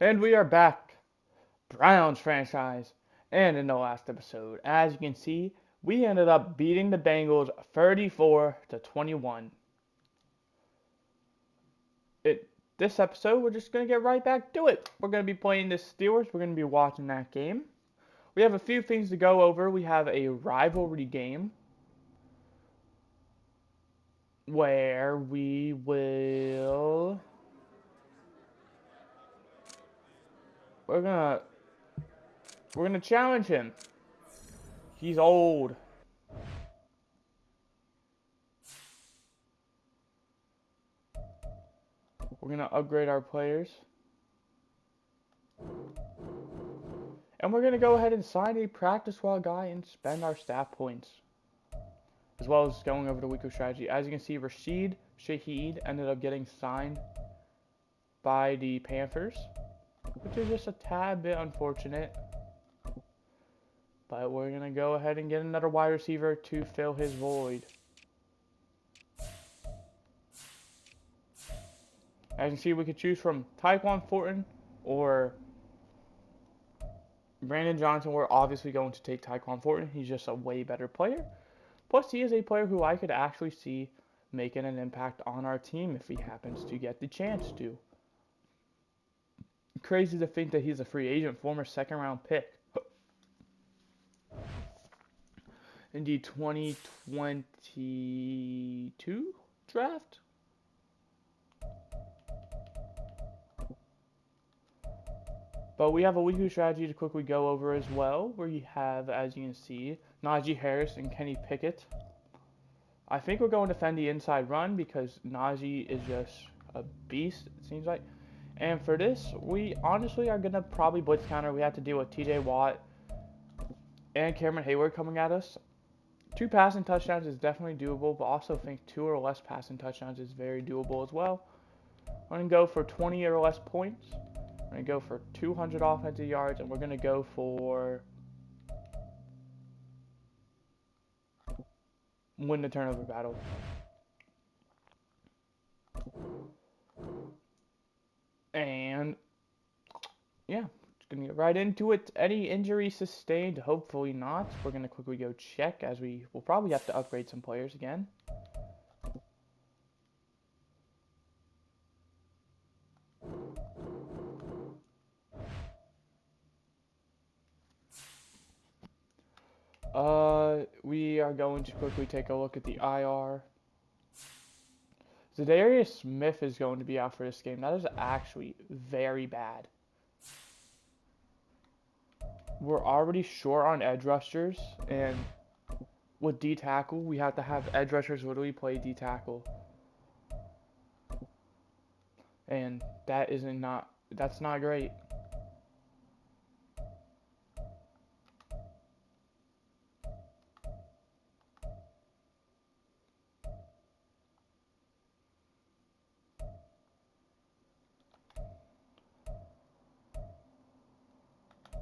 And we are back, Browns franchise. And in the last episode, as you can see, we ended up beating the Bengals 34-21. This episode, we're just gonna get right back to it. We're gonna be playing the Steelers. We're gonna be watching that game. We have a few things to go over. We have a rivalry game where we're gonna challenge him. He's old. We're gonna upgrade our players. And we're gonna go ahead and sign a practice squad guy and spend our staff points. As well as going over the weekly strategy. As you can see, Rashid Shaheed ended up getting signed by the Panthers, which is just a tad bit unfortunate. But we're going to go ahead and get another wide receiver to fill his void. As you can see, we could choose from Tyquan Thornton or Brandon Johnson. We're obviously going to take Tyquan Thornton. He's just a way better player. Plus, he is a player who I could actually see making an impact on our team if he happens to get the chance to. Crazy to think that he's a free agent, former second-round pick in the 2022 draft. But we have a weekly strategy to quickly go over as well, where you have, as you can see, Najee Harris and Kenny Pickett. I think we're going to defend the inside run because Najee is just a beast, it seems like. And for this, we honestly are going to probably blitz counter. We have to deal with TJ Watt and Cameron Hayward coming at us. 2 passing touchdowns is definitely doable, but also think 2 or less passing touchdowns is very doable as well. I'm going to go for 20 or less points. We're going to go for 200 offensive yards, and we're going to go for win the turnover battle. And yeah, just gonna get right into it. Any injury sustained? Hopefully not. We're gonna quickly go check as we will probably have to upgrade some players again. We are going to quickly take a look at the IR. Zadarius Smith is going to be out for this game. That is actually very bad. We're already short on edge rushers, and with D tackle, we have to have edge rushers literally play D tackle, and that's not great.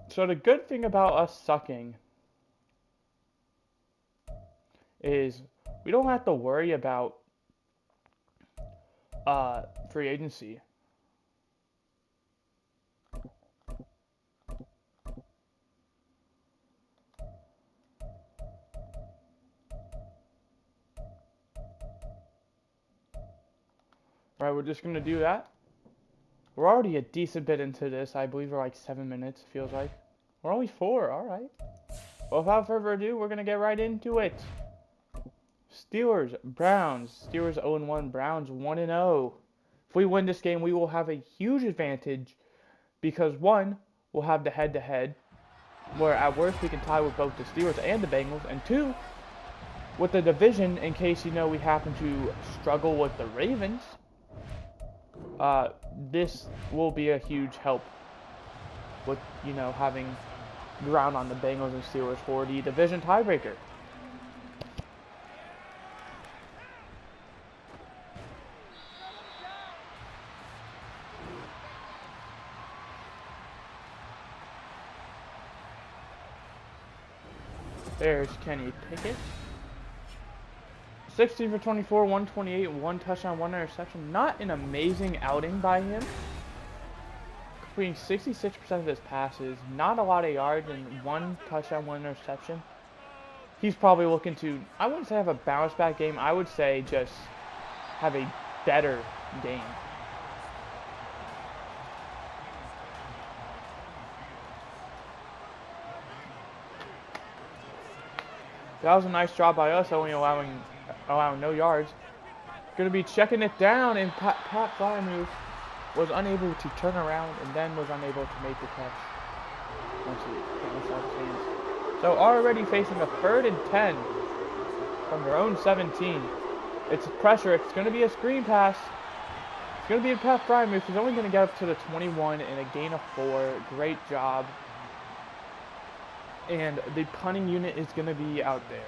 So the good thing about us sucking is we don't have to worry about free agency. Right, we're just gonna do that. We're already a decent bit into this. I believe we're like 7 minutes, feels like. We're only 4, alright. Well, without further ado, we're gonna get right into it. Steelers, Browns. Steelers 0-1, Browns 1-0. If we win this game, we will have a huge advantage because 1, we'll have the head-to-head, where at worst we can tie with both the Steelers and the Bengals, and 2, with the division, in case we happen to struggle with the Ravens, this will be a huge help with, having ground on the Bengals and Steelers for the division tiebreaker. There's Kenny Pickett. 16 for 24, 128, 1 touchdown, 1 interception. Not an amazing outing by him. completing 66% of his passes, not a lot of yards, and 1 touchdown, 1 interception. He's probably looking to, I wouldn't say have a bounce back game, I would say just have a better game. That was a nice job by us, only allowing no yards. Going to be checking it down, and Pat Freiermuth was unable to turn around and then was unable to make the catch. Once he bounced off his hands. So already facing a 3rd and 10 from their own 17. It's pressure. It's going to be a screen pass. It's going to be a Pat Freiermuth. He's only going to get up to the 21 in a gain of 4. Great job. And the punting unit is going to be out there.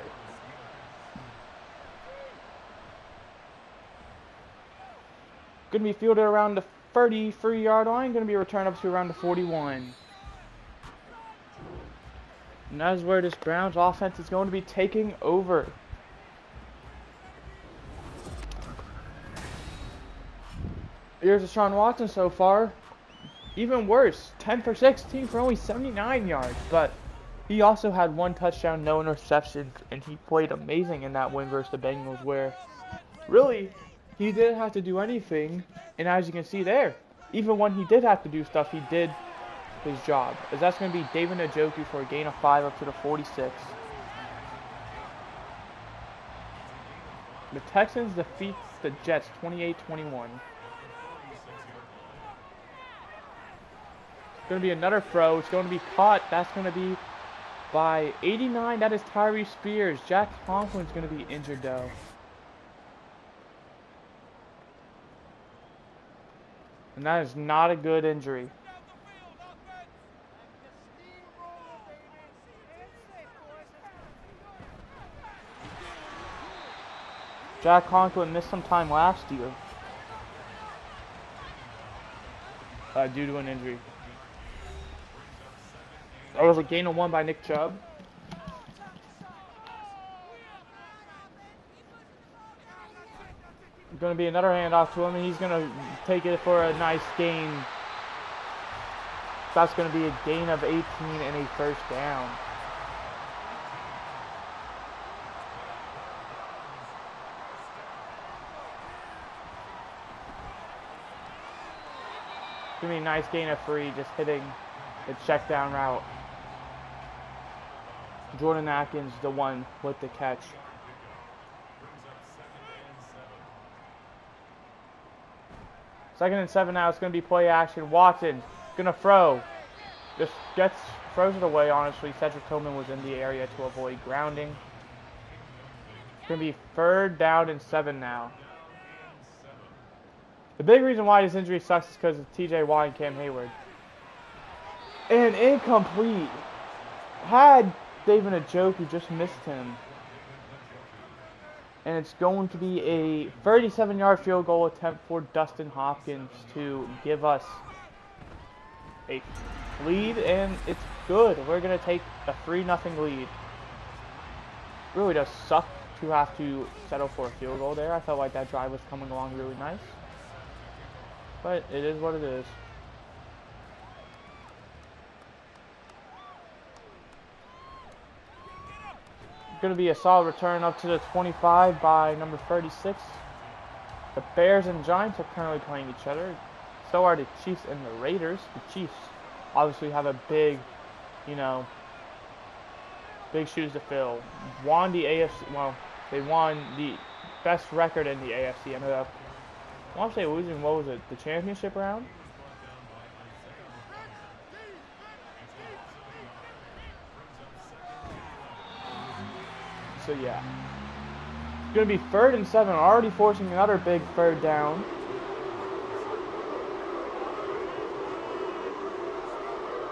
Going to be fielded around the 33-yard line. Going to be returned up to around the 41. And that is where this Browns offense is going to be taking over. Here's Deshaun Watson so far. Even worse, 10 for 16 for only 79 yards. But he also had 1 touchdown, no interceptions, and he played amazing in that win versus the Bengals, where really he didn't have to do anything. And as you can see there, even when he did have to do stuff, he did his job. As that's going to be David Njoku for a gain of 5 up to the 46. The Texans defeat the Jets 28-21. It's going to be another throw. It's going to be caught. That's going to be by 89. That is Tyree Spears. Jack Conklin's going to be injured though. And that is not a good injury. Jack Conklin missed some time last year due to an injury. That was a gain of 1 by Nick Chubb. Going to be another handoff to him, and he's going to take it for a nice gain. That's going to be a gain of 18 and a 1st down. It's going to be a nice gain of 3, just hitting the check down route. Jordan Atkins, the one with the catch. Second and 7 now. It's going to be play action. Watson going to throw. Just throws it away, honestly. Cedric Tillman was in the area to avoid grounding. It's going to be 3rd down and 7 now. The big reason why this injury sucks is because of TJ Watt and Cam Hayward. And incomplete. Had David Njoku just missed him. And it's going to be a 37-yard field goal attempt for Dustin Hopkins to give us a lead, and it's good. We're going to take a 3-0 lead. Really does suck to have to settle for a field goal there. I felt like that drive was coming along really nice. But it is what it is. Going to be a solid return up to the 25 by number 36. The Bears and Giants are currently playing each other. So are the Chiefs and the Raiders. The Chiefs obviously have a big, big shoes to fill. Won the AFC, well, they won the best record in the AFC. Ended up, I want to say losing, what was it, the championship round? So yeah, it's going to be 3rd and 7, already forcing another big 3rd down.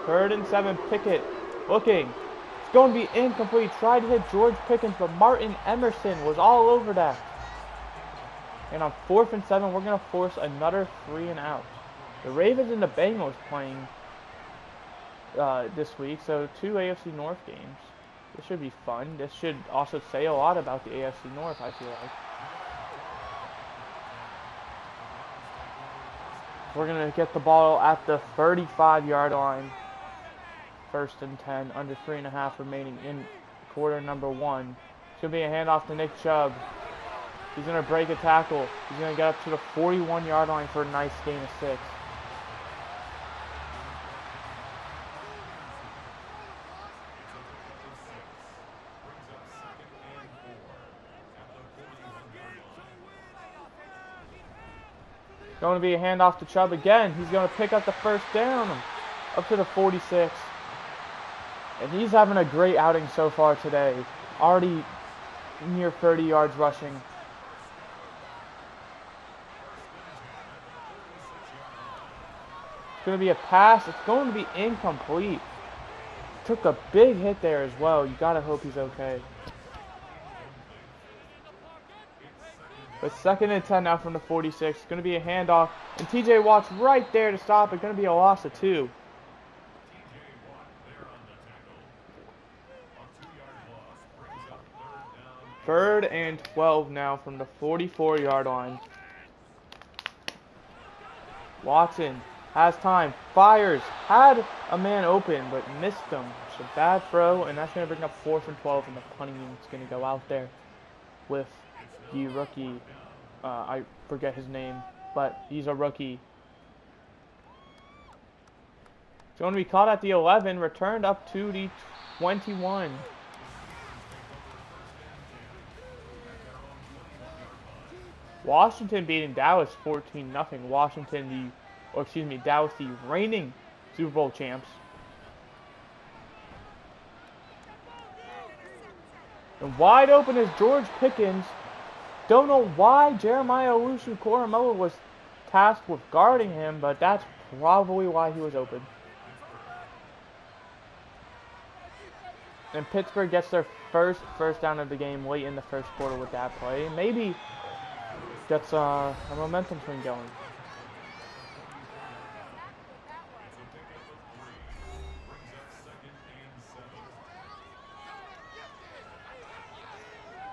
Third and 7, Pickett looking. It's going to be incomplete. Tried to hit George Pickens, but Martin Emerson was all over that. And on 4th and 7, we're going to force another 3 and out. The Ravens and the Bengals playing this week, so 2 AFC North games. This should be fun. This should also say a lot about the AFC North, I feel like. We're going to get the ball at the 35-yard line. 1st and 10, under 3.5 remaining in quarter number 1. It's going to be a handoff to Nick Chubb. He's going to break a tackle. He's going to get up to the 41-yard line for a nice gain of 6. Going to be a handoff to Chubb again. He's going to pick up the 1st down up to the 46. And he's having a great outing so far today. Already near 30 yards rushing. It's going to be a pass. It's going to be incomplete. Took a big hit there as well. You got to hope he's okay. But 2nd and 10 now from the 46. It's going to be a handoff. And TJ Watt's right there to stop it. Going to be a loss of 2. Third and 12 now from the 44-yard line. Watson has time, fires, had a man open, but missed him. It's a bad throw, and that's going to bring up 4th and 12, and the punting unit's going to go out there with the rookie. I forget his name, but he's a rookie. It's going to be caught at the 11, returned up to the 21. Washington beating Dallas 14-0. Dallas the reigning Super Bowl champs. And wide open is George Pickens. Don't know why Jeremiah Owusu-Koramoah was tasked with guarding him, but that's probably why he was open. And Pittsburgh gets their first down of the game late in the 1st quarter with that play. Maybe gets a momentum swing going.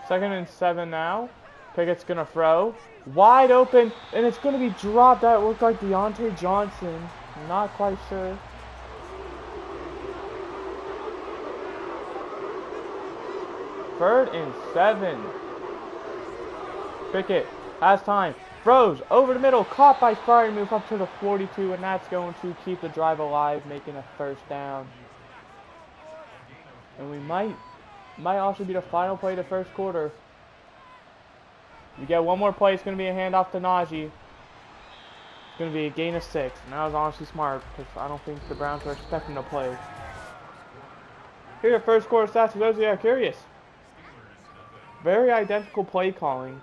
Second and 7 now. Pickett's going to throw. Wide open, and it's going to be dropped. That looked like Deontay Johnson. Not quite sure. Third and 7. Pickett has time. Throws over the middle. Caught by Freiermuth up to the 42, and that's going to keep the drive alive, making a 1st down. And we might also be the final play of the 1st quarter. We get one more play. It's going to be a handoff to Najee. It's going to be a gain of 6. And that was honestly smart because I don't think the Browns are expecting to play. Here are 1st quarter stats for those of you who are curious. Very identical play calling.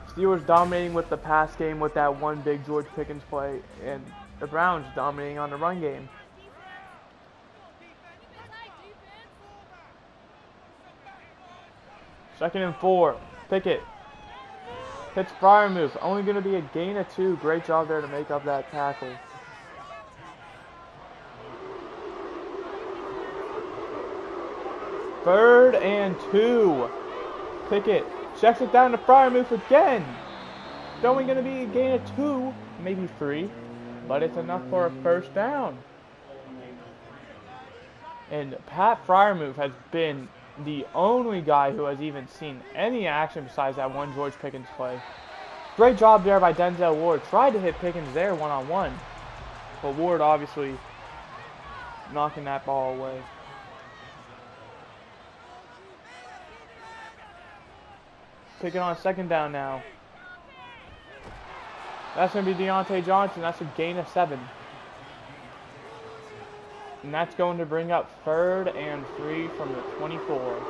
Steelers dominating with the pass game with that one big George Pickens play. And the Browns dominating on the run game. Second and 4. Pickett hits Freiermuth. Only going to be a gain of 2. Great job there to make up that tackle. Third and 2. Pickett checks it down to Freiermuth again. It's only going to be a gain of 2, maybe 3, but it's enough for a 1st down. And Pat Freiermuth has been the only guy who has even seen any action besides that one George Pickens play. Great job there by Denzel Ward. Tried to hit Pickens there one-on-one, but Ward obviously knocking that ball away. Pickett on 2nd down now. That's going to be Deontay Johnson. That's a gain of 7. And that's going to bring up 3rd and 3 from the 24.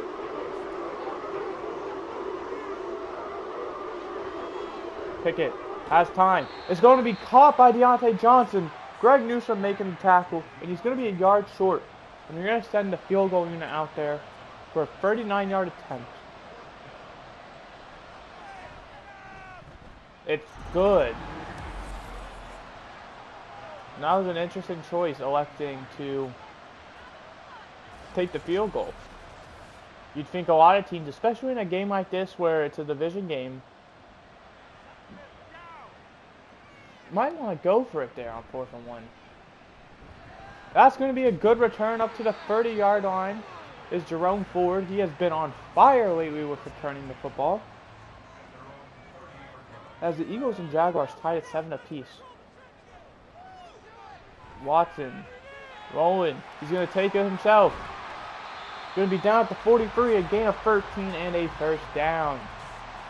Pickett has time. It's going to be caught by Deontay Johnson. Greg Newsome making the tackle, and he's going to be a yard short. And they're going to send the field goal unit out there for a 39-yard attempt. It's good. And that was an interesting choice, electing to take the field goal. You'd think a lot of teams, especially in a game like this where it's a division game, might want to go for it there on 4th and 1. That's going to be a good return up to the 30-yard line. Is Jerome Ford. He has been on fire lately with returning the football. As the Eagles and Jaguars tied at 7 apiece. Watson rolling. He's going to take it himself. Going to be down at the 43, a gain of 13 and a first down.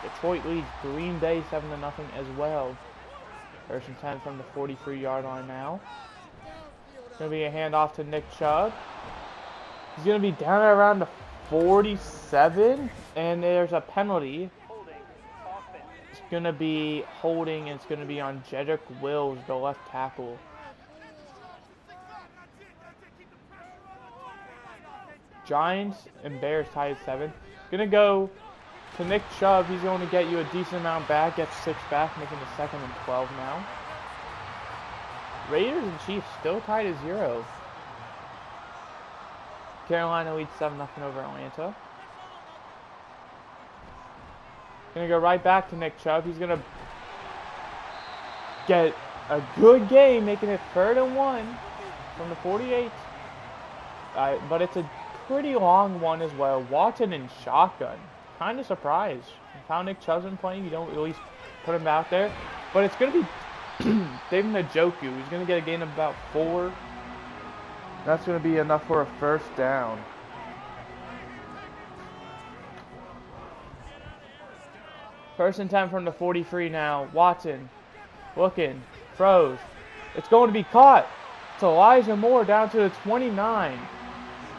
Detroit leads Green Bay 7-0 as well. 1st and 10 from the 43-yard line now. Going to be a handoff to Nick Chubb. He's going to be down at around the 47, and there's a penalty. It's going to be holding, and it's going to be on Jedrick Wills, the left tackle. Giants and Bears tied at 7. Going to go to Nick Chubb. He's going to get you a decent amount back, gets 6 back, making it 2nd and 12 now. Raiders and Chiefs still tied at 0. Carolina leads 7-0 over Atlanta. Gonna go right back to Nick Chubb. He's gonna get a good game, making it 3rd and 1 from the 48. But it's a pretty long one as well. Watson in shotgun. Kind of surprised. How Nick Chubb's been playing, you don't at least put him out there. But it's gonna be David Njoku. He's gonna get a gain of about 4. That's going to be enough for a first down. First and 10 from the 43 now. Watson looking, throws. It's going to be caught. It's Elijah Moore down to the 29.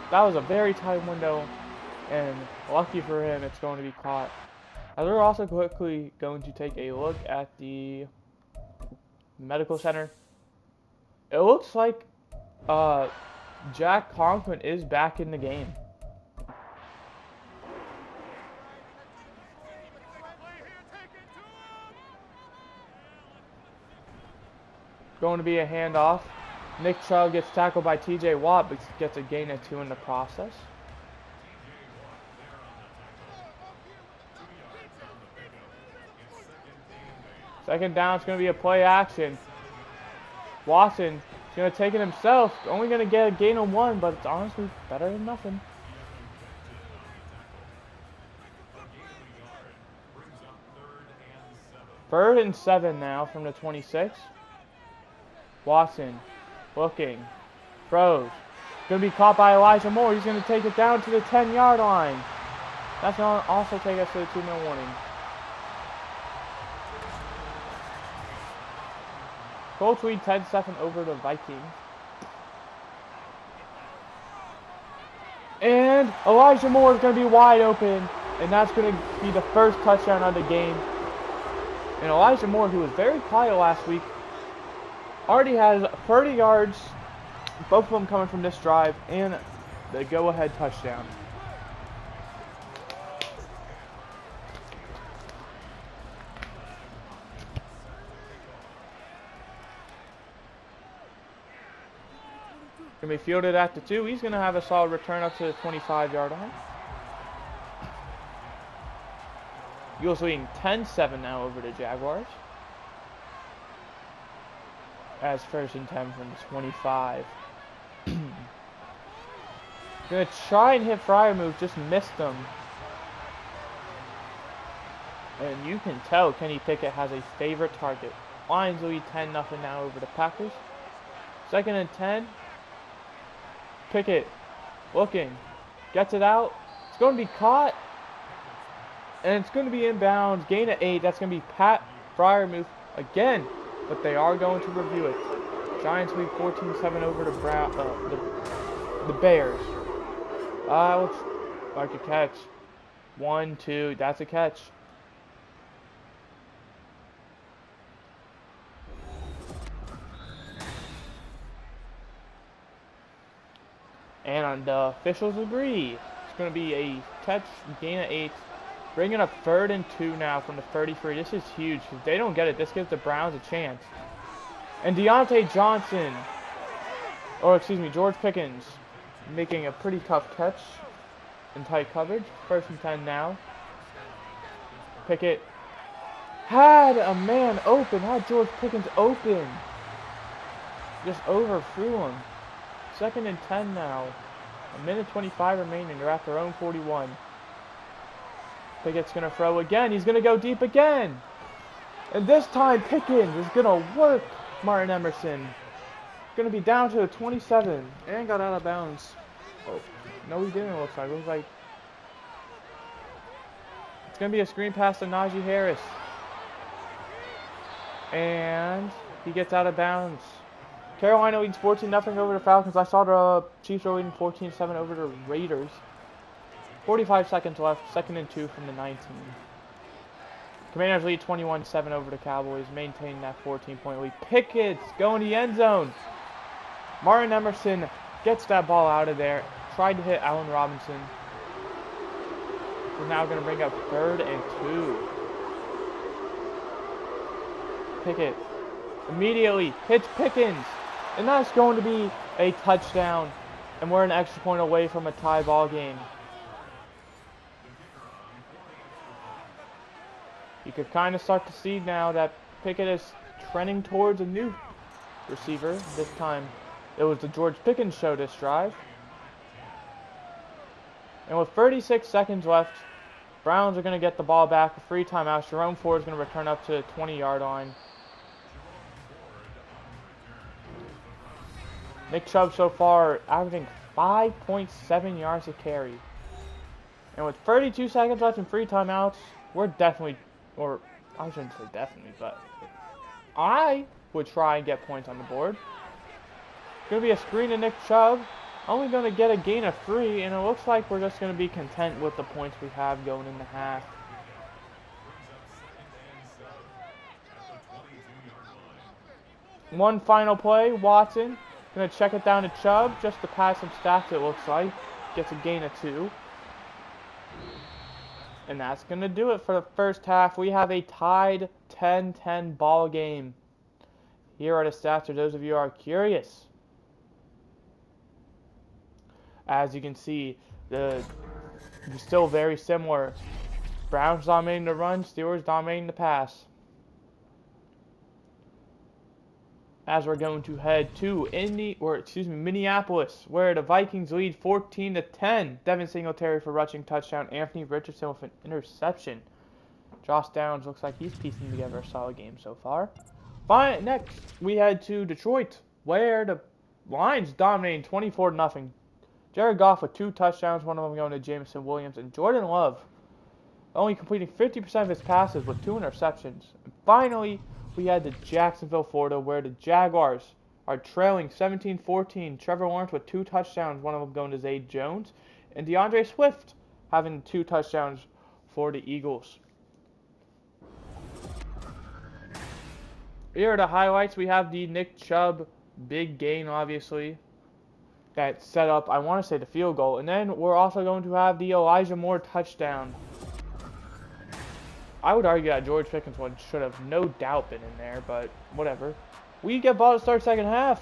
That was a very tight window, and lucky for him, it's going to be caught. As we're also quickly going to take a look at the medical center. It looks like Jack Conklin is back in the game. Going to be a handoff. Nick Chubb gets tackled by TJ Watt, but gets a gain of 2 in the process. Second down, it's going to be a play action. Watson is going to take it himself. Only going to get a gain of 1, but it's honestly better than nothing. Third and 7 now from the 26. Watson looking, throws. Going to be caught by Elijah Moore. He's going to take it down to the 10-yard line. That's going to also take us to the 2-minute warning. Colts lead 10-7 over the Vikings. And Elijah Moore is going to be wide open. And that's going to be the first touchdown of the game. And Elijah Moore, who was very quiet last week, already has 30 yards. Both of them coming from this drive. And the go-ahead touchdown. Going to be fielded at the 2. He's going to have a solid return up to the 25-yard line. Eagles leading 10-7 now over the Jaguars. As first and 10 from the 25. Going to try and hit Freiermuth, just missed them. And you can tell Kenny Pickett has a favorite target. Lions lead 10-0 now over the Packers. Second and 10. Pickett looking, gets it out. It's going to be caught, and it's going to be inbounds. Gain of 8. That's going to be Pat Freiermuth again, but they are going to review it. Giants lead 14-7 over the Bears. Looks like a catch. 1, 2. That's a catch. And the officials agree. It's going to be a catch, gain of 8. Bringing up 3rd and 2 now from the 33. This is huge. If they don't get it, this gives the Browns a chance. And Deontay Johnson, or excuse me, George Pickens, making a pretty tough catch in tight coverage. First and 10 now. Pickett Had a man open, had George Pickens open. Just overthrew him. 2nd and 10 now. 1:25 remaining. They're at their own 41. Pickett's going to throw again. He's going to go deep again. And this time Pickens is going to work Martin Emerson. Going to be down to the 27 and got out of bounds. Oh, no he didn't, it looks like. It looks like it's going to be a screen pass to Najee Harris. And he gets out of bounds. Carolina leads 14-0 over the Falcons. I saw the Chiefs are leading 14-7 over the Raiders. 45 seconds left. 2nd and 2 from the 19. Commanders lead 21-7 over the Cowboys. Maintain that 14-point lead. Pickett's going to the end zone. Martin Emerson gets that ball out of there. Tried to hit Allen Robinson. He's now going to bring up 3rd and 2. Pickett immediately hits Pickens. And that's going to be a touchdown. And we're an extra point away from a tie ball game. You could kind of start to see now that Pickett is trending towards a new receiver. This time it was the George Pickens show this drive. And with 36 seconds left, Browns are going to get the ball back. A free timeout. Jerome Ford is going to return up to the 20-yard line. Nick Chubb so far averaging 5.7 yards a carry. And with 32 seconds left in free timeouts, we're definitely, or I shouldn't say definitely, but I would try and get points on the board. Going to be a screen to Nick Chubb. Only going to get a gain of 3, and it looks like we're just going to be content with the points we have going in the half. One final play, Watson. Going to check it down to Chubb, just to pass some stats it looks like. Gets a gain of 2. And that's going to do it for the first half. We have a tied 10-10 ball game. Here are the stats for those of you who are curious. As you can see, they're still very similar. Browns dominating the run, Steelers dominating the pass. As we're going to head to Minneapolis, where the Vikings lead 14-10. Devin Singletary for rushing touchdown. Anthony Richardson with an interception. Josh Downs looks like he's piecing together a solid game so far. Next, we head to Detroit, where the Lions dominating 24-0. Jared Goff with 2 touchdowns, one of them going to Jameson Williams, and Jordan Love only completing 50% of his passes with 2 interceptions. And finally, we head to Jacksonville, Florida, where the Jaguars are trailing 17-14. Trevor Lawrence with 2 touchdowns, one of them going to Zay Jones, and DeAndre Swift having 2 touchdowns for the Eagles. Here are the highlights. We have the Nick Chubb big gain, obviously, that set up, I want to say, the field goal. And then we're also going to have the Elijah Moore touchdown. I would argue that George Pickens one should have no doubt been in there, but whatever. We get ball to start second half.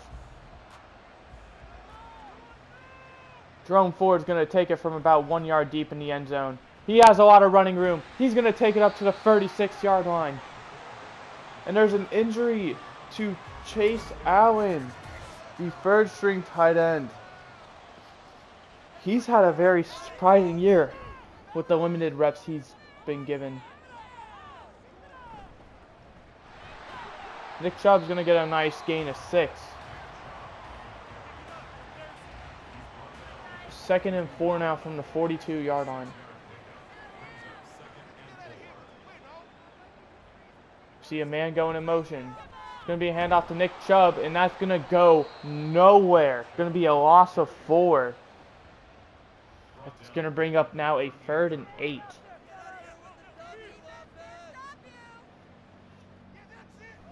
Jerome Ford's going to take it from about 1 yard deep in the end zone. He has a lot of running room. He's going to take it up to the 36-yard line. And there's an injury to Chase Allen, the 3rd-string tight end. He's had a very surprising year with the limited reps he's been given. Nick Chubb's going to get a nice gain of 6. 2nd and 4 now from the 42-yard line. See a man going in motion. It's going to be a handoff to Nick Chubb, and that's going to go nowhere. It's going to be a loss of 4. It's going to bring up now a 3rd and 8.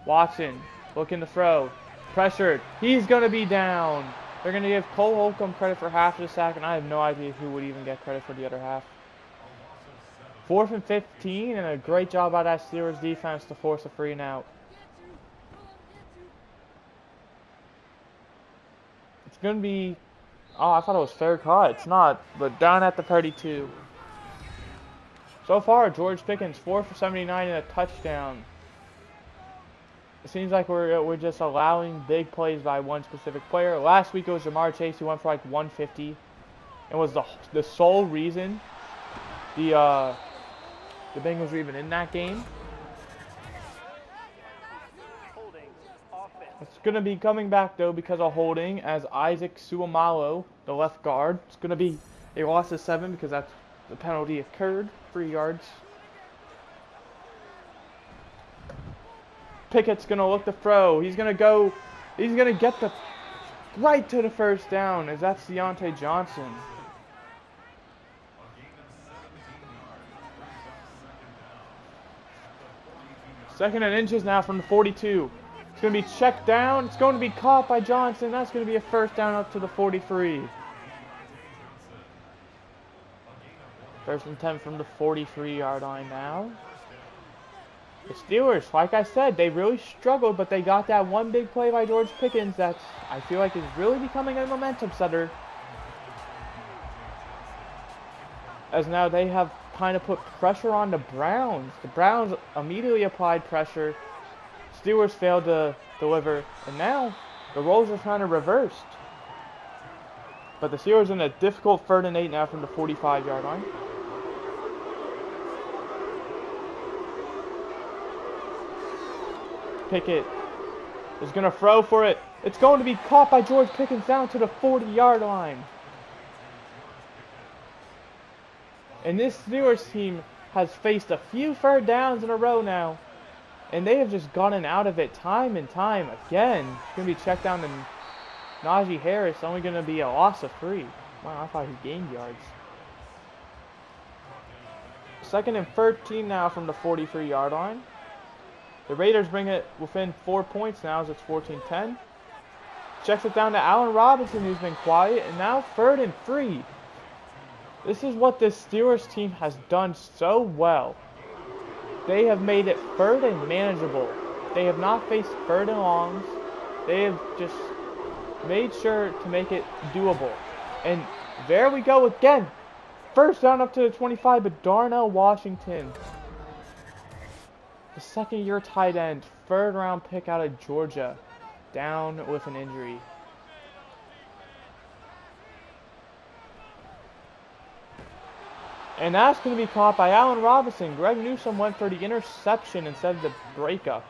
Watson looking to throw. Pressured. He's going to be down. They're going to give Cole Holcomb credit for half of the sack, and I have no idea who would even get credit for the other half. 4th and 15, and a great job by that Steelers defense to force a free and out. It's going to be... Oh, I thought it was fair caught. It's not, but down at the 32. So far, George Pickens 4 for 79 and a touchdown. It seems like we're just allowing big plays by one specific player. Last week it was Ja'Marr Chase who went for like 150, and was the sole reason the Bengals were even in that game. It's going to be coming back though because of holding, as Isaac Suomalo, the left guard, it's going to be a loss of 7 because that's the penalty occurred. 3 yards. Pickett's going to look to throw. He's going to get the right to the first down, as that's Deontay Johnson. Second and inches now from the 42. It's going to be checked down. It's going to be caught by Johnson. That's going to be a first down up to the 43. First and 10 from the 43-yard line now. The Steelers, like I said, they really struggled, but they got that one big play by George Pickens that I feel like is really becoming a momentum setter. As now they have kind of put pressure on the Browns. The Browns immediately applied pressure. Steelers failed to deliver, and now the roles are kind of reversed. But the Steelers in a difficult 3rd and 8 now from the 45-yard line. Pickett is going to throw for it. It's going to be caught by George Pickens down to the 40-yard line. And this Steelers team has faced a few 3rd downs in a row now, and they have just gotten out of it time and time again. It's going to be checked down to Najee Harris, only going to be a loss of 3. Wow, I thought he gained yards. 2nd and 13 now from the 43-yard line. The Raiders bring it within 4 points now as it's 14-10. Checks it down to Allen Robinson, who's been quiet, and now 3rd and 3. This is what this Steelers team has done so well. They have made it 3rd and manageable. They have not faced 3rd and longs. They have just made sure to make it doable. And there we go again. First down up to the 25, but Darnell Washington, the 2nd-year tight end, 3rd-round pick out of Georgia, down with an injury. And that's going to be caught by Allen Robinson. Greg Newsome went for the interception instead of the breakup.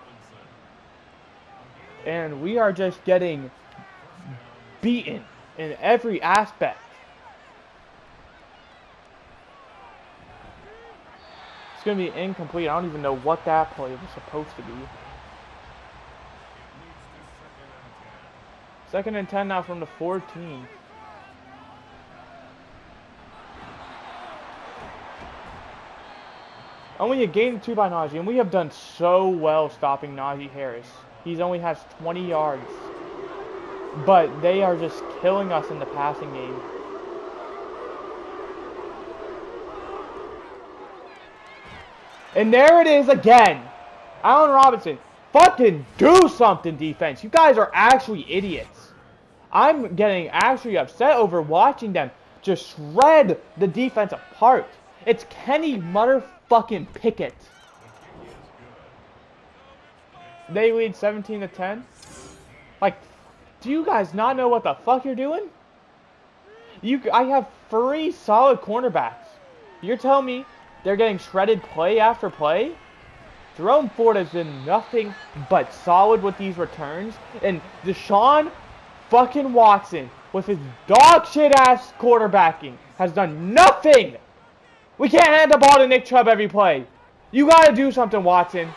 And we are just getting beaten in every aspect. It's going to be incomplete. I don't even know what that play was supposed to be. 2nd and 10 now from the 14. Only a gain of 2 by Najee, and we have done so well stopping Najee Harris. He only has 20 yards. But they are just killing us in the passing game. And there it is again. Allen Robinson, fucking do something, defense. You guys are actually idiots. I'm getting actually upset over watching them just shred the defense apart. It's Kenny motherfucking Pickett. They lead 17-10. Like, do you guys not know what the fuck you're doing? I have 3 solid cornerbacks. You're telling me they're getting shredded play after play? Jerome Ford has been nothing but solid with these returns. And Deshaun fucking Watson, with his dog shit ass quarterbacking, has done nothing. We can't hand the ball to Nick Chubb every play. You gotta do something, Watson.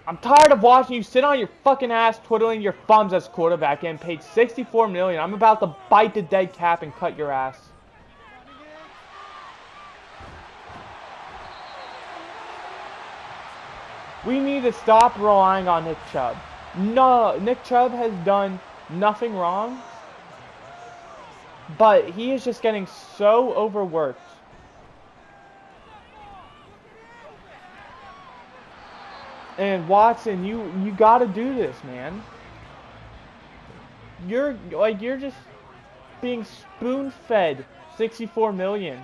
I'm tired of watching you sit on your fucking ass twiddling your thumbs as quarterback, getting paid $64 million. I'm about to bite the dead cap and cut your ass. We need to stop relying on Nick Chubb. No, Nick Chubb has done nothing wrong, but he is just getting so overworked. And Watson, you gotta do this, man. You're just being spoon-fed 64 million.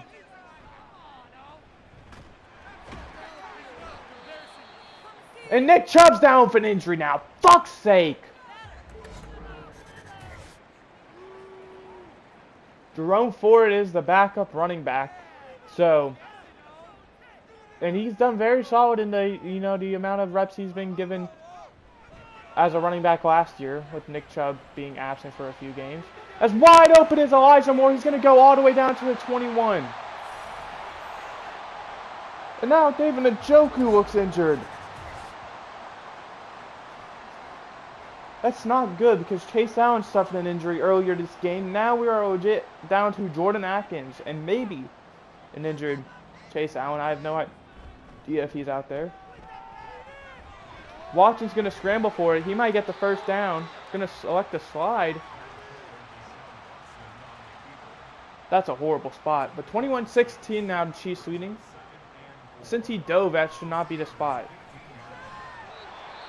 And Nick Chubb's down with an injury now. Fuck's sake. Jerome Ford is the backup running back. So, and he's done very solid in the, the amount of reps he's been given as a running back last year, with Nick Chubb being absent for a few games. As wide open as Elijah Moore, he's going to go all the way down to the 21. And now David Njoku looks injured. That's not good because Chase Allen suffered an injury earlier this game. Now we are legit down to Jordan Atkins and maybe an injured Chase Allen. I have no idea if he's out there. Watson's going to scramble for it. He might get the first down. Going to select the slide. That's a horrible spot. But 21-16 now to Chiefs leading. Since he dove, that should not be the spot.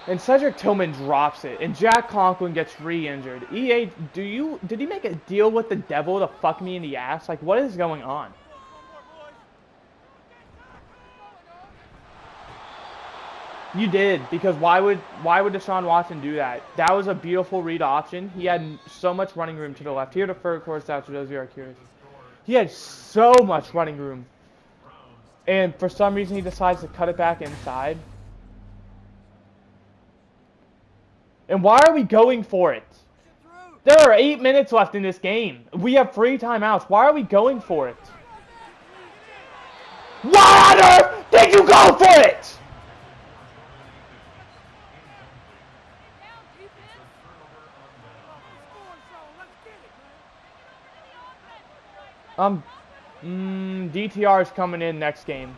And Cedric Tillman drops it, and Jack Conklin gets re-injured. EA, did he make a deal with the devil to fuck me in the ass? Like, what is going on? You did, because why would Deshaun Watson do that? That was a beautiful read option. He had so much running room to the left. Here to third course out to those who are curious. He had so much running room. And for some reason, he decides to cut it back inside. And why are we going for it? There are 8 minutes left in this game. We have 3 timeouts. Why are we going for it? Why on earth did you go for it? DTR is coming in next game.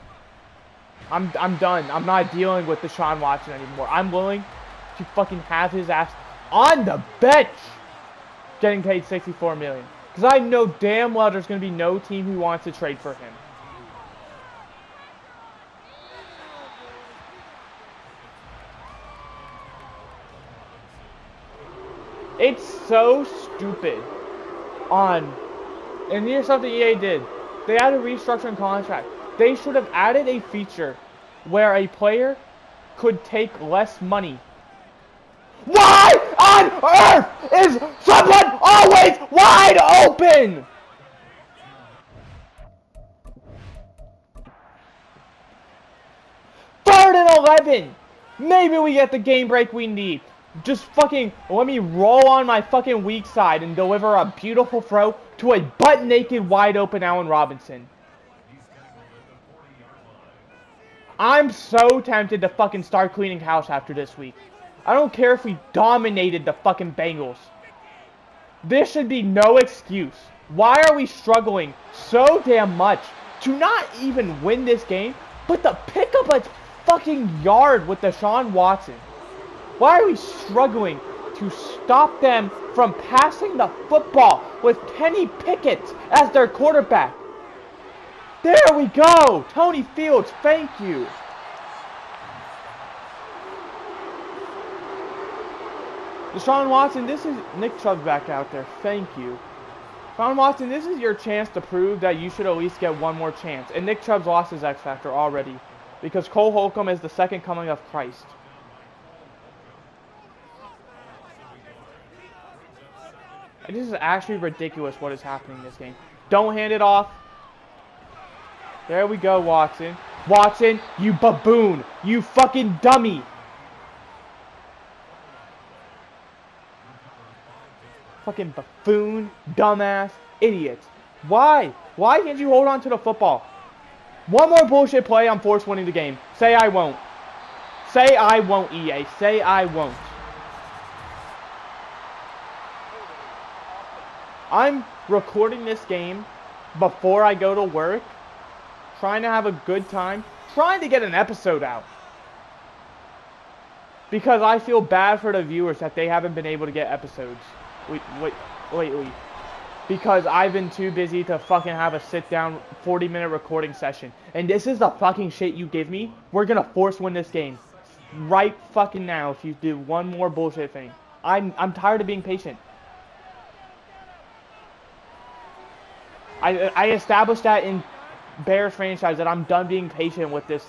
I'm done. I'm not dealing with Deshaun Watson anymore. I'm willing to fucking have his ass on the bench getting paid $64 million. Because I know damn well there's going to be no team who wants to trade for him. It's so stupid. And here's something EA did. They had a restructuring contract. They should have added a feature where a player could take less money. Why on earth is someone always wide open? Third and 11. Maybe we get the game break we need. Just fucking let me roll on my fucking weak side and deliver a beautiful throw to a butt-naked, wide-open Allen Robinson. I'm so tempted to fucking start cleaning house after this week. I don't care if we dominated the fucking Bengals. This should be no excuse. Why are we struggling so damn much to not even win this game, but to pick up a fucking yard with Deshaun Watson? Why are we struggling to stop them from passing the football with Kenny Pickett as their quarterback? There we go! Tony Fields, thank you! Deshaun Watson, this is Nick Chubb back out there. Thank you. Deshaun Watson, this is your chance to prove that you should at least get one more chance. And Nick Chubb's lost his X Factor already. Because Cole Holcomb is the second coming of Christ. And this is actually ridiculous what is happening in this game. Don't hand it off. There we go, Watson. Watson, you baboon. You fucking dummy. Fucking buffoon, dumbass, idiot. Why? Why can't you hold on to the football? One more bullshit play, I'm forced winning the game. Say I won't. Say I won't, EA. Say I won't. I'm recording this game before I go to work, trying to have a good time, trying to get an episode out. Because I feel bad for the viewers that they haven't been able to get episodes lately. Because I've been too busy to fucking have a sit-down 40-minute recording session. And this is the fucking shit you give me. We're gonna force win this game. Right fucking now if you do one more bullshit thing. I'm tired of being patient. I established that in Bears franchise that I'm done being patient with this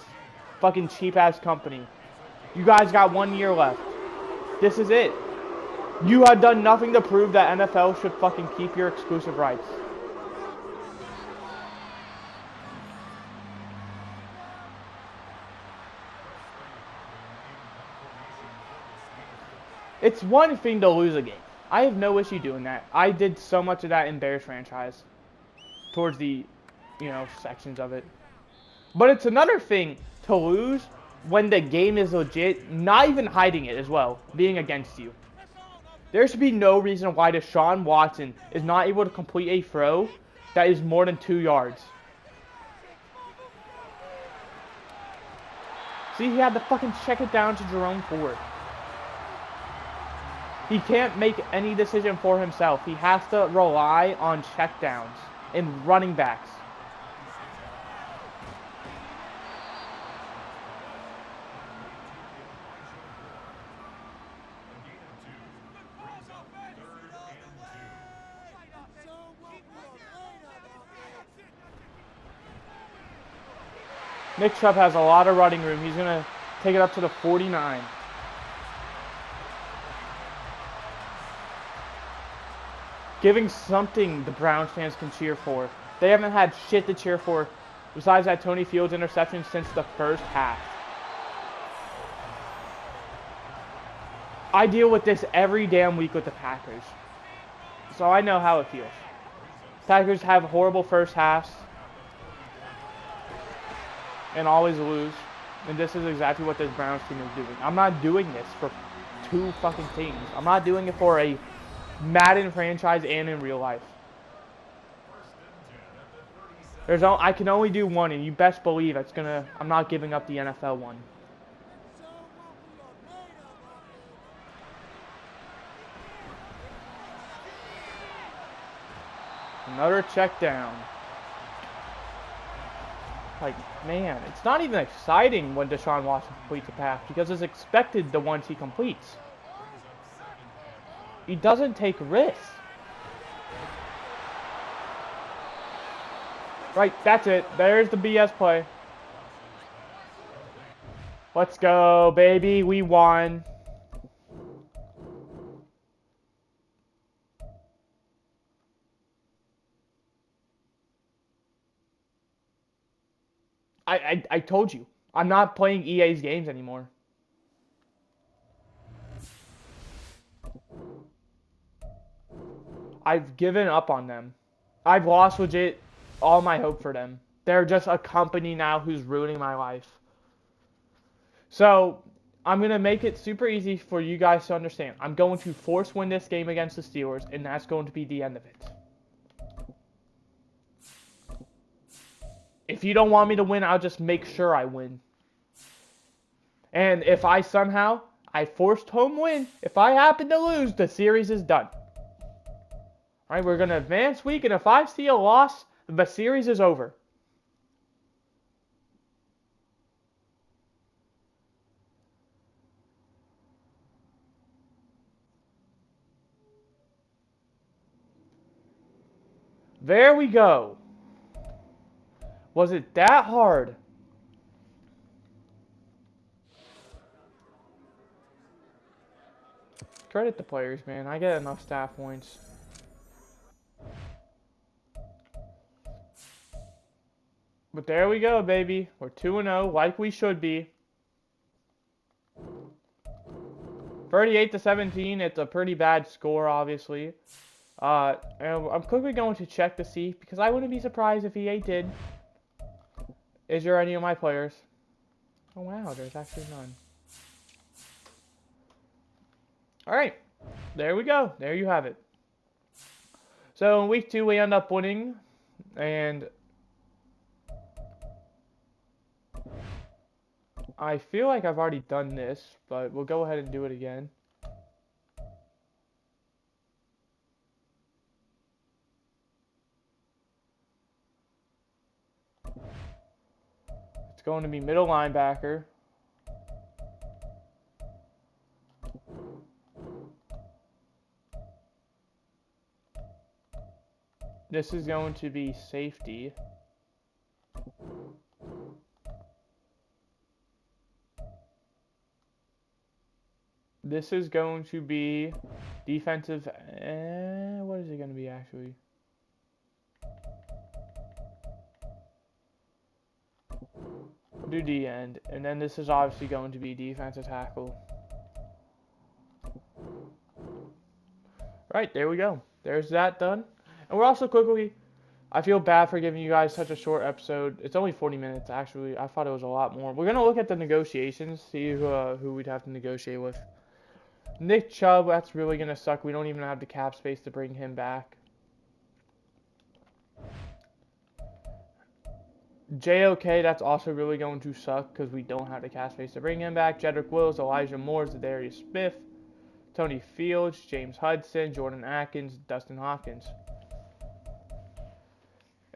fucking cheap-ass company. You guys got 1 year left. This is it. You have done nothing to prove that NFL should fucking keep your exclusive rights. It's one thing to lose a game. I have no issue doing that. I did so much of that in Bears franchise towards the, sections of it. But it's another thing to lose when the game is legit, not even hiding it as well, being against you. There should be no reason why Deshaun Watson is not able to complete a throw that is more than 2 yards. See, he had to fucking check it down to Jerome Ford. He can't make any decision for himself. He has to rely on checkdowns and running backs. Nick Chubb has a lot of running room. He's going to take it up to the 49. Giving something the Browns fans can cheer for. They haven't had shit to cheer for besides that Tony Fields interception since the first half. I deal with this every damn week with the Packers. So I know how it feels. Packers have horrible first halves and always lose. And this is exactly what this Browns team is doing. I'm not doing this for two fucking teams. I'm not doing it for a Madden franchise and in real life. I can only do one, and you best believe I'm not giving up the NFL one. Another check down. Like, man, it's not even exciting when Deshaun Watson completes a pass because it's expected the ones he completes. He doesn't take risks. Right, that's it. There's the BS play. Let's go, baby. We won. I told you. I'm not playing EA's games anymore. I've given up on them. I've lost legit all my hope for them. They're just a company now who's ruining my life. So, I'm going to make it super easy for you guys to understand. I'm going to force win this game against the Steelers, and that's going to be the end of it. If you don't want me to win, I'll just make sure I win. And if I forced home win, if I happen to lose, the series is done. All right, we're going to advance week, and if I see a loss, the series is over. There we go. Was it that hard? Credit the players, man. I get enough staff points. But there we go, baby. We're 2-0, like we should be. 38-17. It's a pretty bad score, obviously. And I'm quickly going to check to see, because I wouldn't be surprised if EA did. Is there any of my players? Oh, wow. There's actually none. Alright. There we go. There you have it. So, in week 2, we end up winning. And I feel like I've already done this, but we'll go ahead and do it again. It's going to be middle linebacker. This is going to be safety. This is going to be defensive. What is it going to be actually? Do D end. And then this is obviously going to be defensive tackle. Right, there we go. There's that done. And we're also quickly, I feel bad for giving you guys such a short episode. It's only 40 minutes, actually. I thought it was a lot more. We're going to look at the negotiations, see who we'd have to negotiate with. Nick Chubb, that's really going to suck. We don't even have the cap space to bring him back. JOK, that's also really going to suck because we don't have the cap space to bring him back. Jedrick Wills, Elijah Moore, Zadarius Smith, Tony Fields, James Hudson, Jordan Atkins, Dustin Hopkins.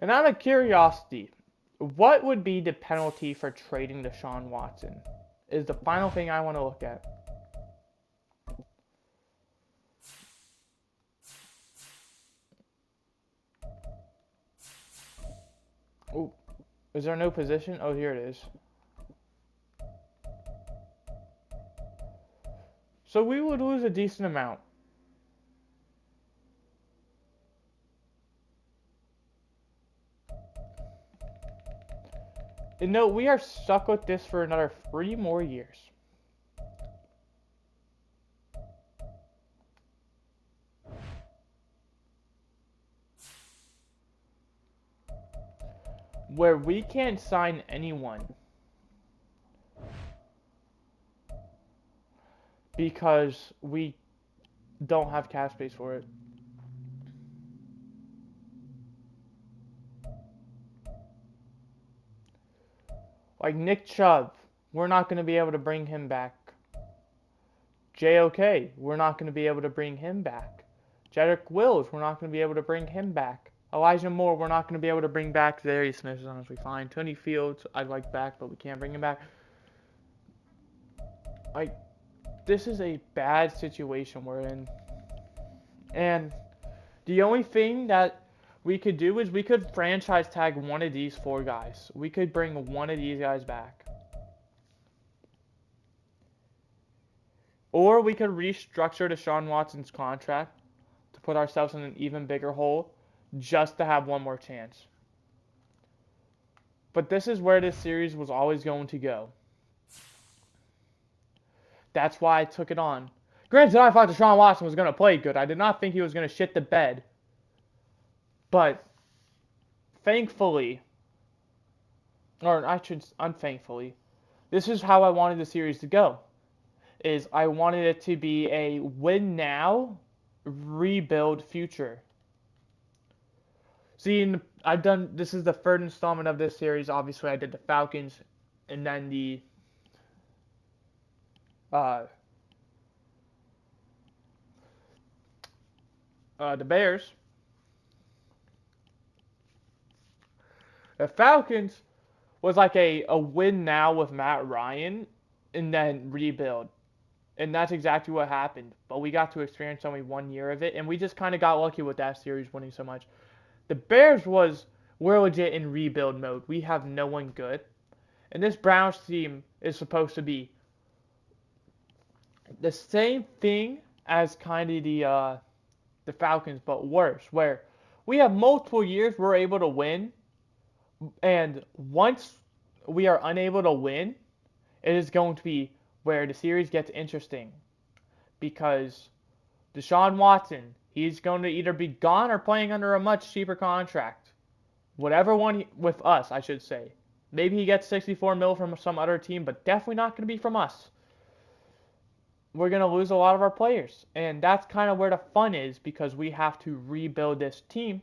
And out of curiosity, what would be the penalty for trading Deshaun Watson? Is the final thing I want to look at. Oh, is there no position? Oh, here it is. So we would lose a decent amount. And no, we are stuck with this for another 3 more years. Where we can't sign anyone. Because we don't have cap space for it. Like Nick Chubb, we're not going to be able to bring him back. JOK, we're not going to be able to bring him back. Jedrick Wills, we're not going to be able to bring him back. Elijah Moore, we're not going to be able to bring back. Zadarius Smith is honestly fine. Tony Fields, I'd like back, but we can't bring him back. Like, this is a bad situation we're in. And the only thing that we could do is we could franchise tag one of these 4 guys. We could bring one of these guys back. Or we could restructure Deshaun Watson's contract to put ourselves in an even bigger hole just to have one more chance. But this is where this series was always going to go. That's why I took it on. Granted, I thought Deshaun Watson was going to play good. I did not think he was going to shit the bed. But thankfully, or I should unthankfully, this is how I wanted the series to go. Is I wanted it to be a win now, rebuild future. See, this is the 3rd installment of this series. Obviously, I did the Falcons, and then the Bears. The Falcons was like a win now with Matt Ryan, and then rebuild. And that's exactly what happened. But we got to experience only 1 year of it, and we just kind of got lucky with that series winning so much. The Bears we're legit in rebuild mode. We have no one good. And this Browns team is supposed to be the same thing as kind of the Falcons, but worse. Where we have multiple years we're able to win, and once we are unable to win, it is going to be where the series gets interesting. Because Deshaun Watson, he's going to either be gone or playing under a much cheaper contract. Whatever one with us, I should say. Maybe he gets 64 mil from some other team, but definitely not going to be from us. We're going to lose a lot of our players. And that's kind of where the fun is, because we have to rebuild this team.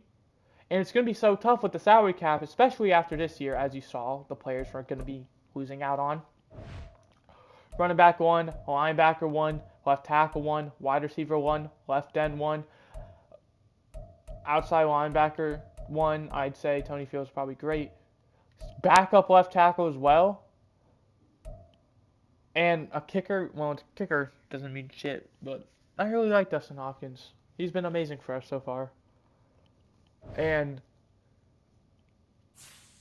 And it's going to be so tough with the salary cap, especially after this year, as you saw, the players are going to be losing out on. Running back 1, linebacker 1, left tackle 1, wide receiver 1, left end 1, outside linebacker 1. I'd say Tony Fields is probably great. Backup left tackle as well. And a kicker. Well, kicker doesn't mean shit, but I really like Dustin Hopkins. He's been amazing for us so far. And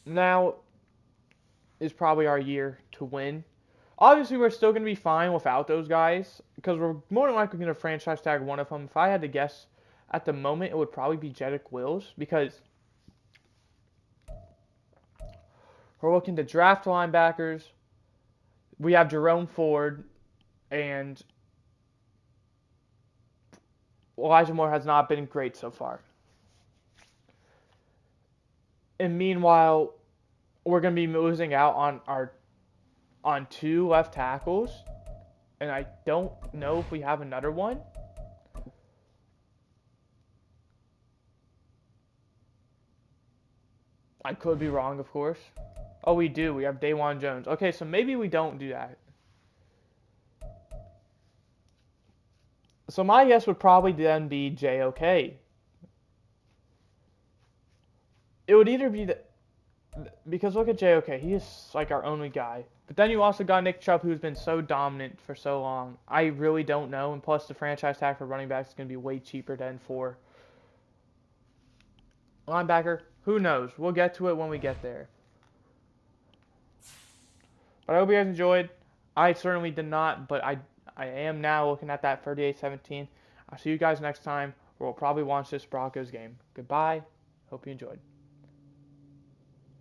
now is probably our year to win. Obviously, we're still going to be fine without those guys because we're more than likely going to franchise tag one of them. If I had to guess at the moment, it would probably be Jedrick Wills because we're looking to draft linebackers. We have Jerome Ford, and Elijah Moore has not been great so far. And meanwhile, we're going to be losing out on 2 left tackles, and I don't know if we have another one. I could be wrong, of course. Oh, we do. We have Dawan Jones. Okay, so maybe we don't do that. So my guess would probably then be JOK. It would either be because look at JOK. He is like our only guy. But then you also got Nick Chubb, who's been so dominant for so long. I really don't know. And plus, the franchise tag for running backs is going to be way cheaper than for linebacker. Who knows? We'll get to it when we get there. But I hope you guys enjoyed. I certainly did not, but I am now looking at that 38-17. I'll see you guys next time. We'll probably watch this Broncos game. Goodbye. Hope you enjoyed.